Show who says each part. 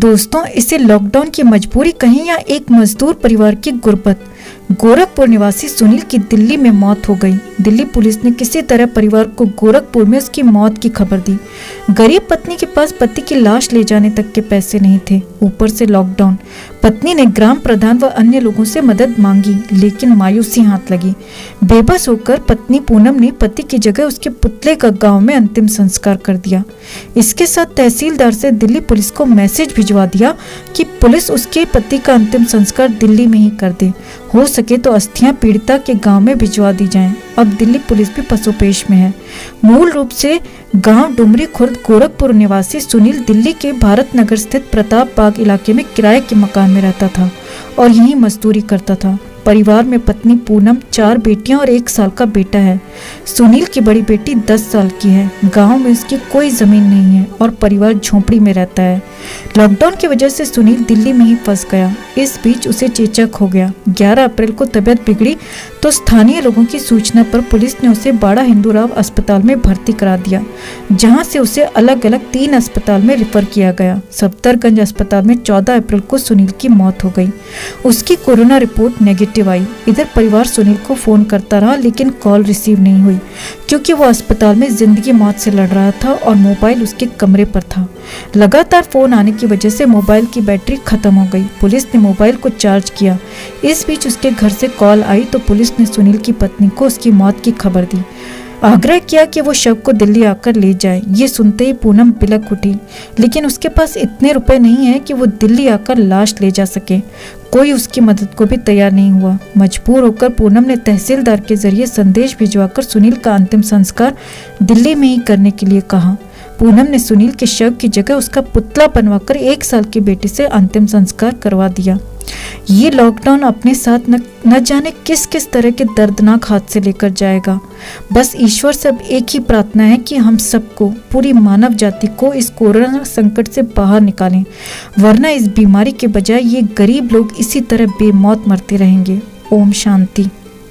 Speaker 1: दोस्तों, इसे लॉकडाउन की मजबूरी कहें या एक मजदूर परिवार की गुर्बत, गोरखपुर निवासी सुनील की दिल्ली में मौत हो गई। दिल्ली पुलिस ने किसी तरह परिवार को गोरखपुर में उसकी मौत की खबर दी। गरीब पत्नी के पास पति की लाश ले जाने तक के पैसे नहीं थे, ऊपर से लॉकडाउन। पत्नी ने ग्राम प्रधान व अन्य लोगों से मदद मांगी, लेकिन मायूसी हाथ लगी। बेबस होकर पत्नी पूनम ने पति की जगह उसके पुतले का गांव में अंतिम संस्कार कर दिया। इसके साथ तहसीलदार से दिल्ली पुलिस को मैसेज भिजवा दिया कि पुलिस उसके पति का अंतिम संस्कार दिल्ली में ही कर दे, हो सके तो अस्थियां पीड़िता के गांव में भिजवा दी जाएं। अब दिल्ली पुलिस भी पसोपेश में है। मूल रूप से गांव डुमरी खुर्द गोरखपुर निवासी सुनील दिल्ली के भारत नगर स्थित प्रताप बाग इलाके में किराए के मकान में रहता था और यहीं मजदूरी करता था। परिवार में पत्नी पूनम, 4 बेटियां और 1 साल का बेटा है। सुनील की बड़ी बेटी 10 साल की है। गांव में उसकी कोई जमीन नहीं है और परिवार झोपड़ी में रहता है। लॉकडाउन की वजह से सुनील दिल्ली में ही फंस गया। इस बीच उसे चेचक हो गया। 11 अप्रैल को तबीयत बिगड़ी तो स्थानीय लोगों की सूचना पर पुलिस ने उसे बाड़ा हिंदूराव अस्पताल में भर्ती करा दिया, जहां से उसे अलग अलग 3 अस्पताल में रेफर किया गया। सफदरगंज अस्पताल में 14 अप्रैल को सुनील की मौत हो गई। उसकी कोरोना रिपोर्ट नेगेटिव आई। इधर परिवार सुनील को फोन करता रहा, लेकिन कॉल रिसीव नहीं हुई, क्योंकि वो अस्पताल में जिंदगी मौत से लड़ रहा था और मोबाइल उसके कमरे पर था। लगातार फोन आने की वजह से मोबाइल की बैटरी खत्म हो गई। पुलिस ने मोबाइल को चार्ज किया। इस बीच उसके घर से कॉल आई तो पुलिस ने सुनील की पत्नी को उसकी मौत की खबर दी। आग्रह किया कि वो शव को दिल्ली आकर ले जाए। ये सुनते ही पूनम बिलक उठी, लेकिन उसके पास इतने रुपए नहीं है कि वो दिल्ली आकर लाश ले जा सके। कोई उसकी मदद को भी तैयार नहीं हुआ। मजबूर होकर पूनम ने तहसीलदार के जरिए संदेश भिजवाकर सुनील का अंतिम संस्कार दिल्ली में ही करने के लिए कहा। पूनम ने सुनील के शव की जगह उसका पुतला बनवाकर 1 साल की बेटी से अंतिम संस्कार करवा दिया। ये लॉकडाउन अपने साथ न जाने किस किस तरह के दर्दनाक हादसे लेकर जाएगा। बस ईश्वर से अब एक ही प्रार्थना है कि हम सबको, पूरी मानव जाति को इस कोरोना संकट से बाहर निकालें, वरना इस बीमारी के बजाय ये गरीब लोग इसी तरह बेमौत मरते रहेंगे। ओम शांति।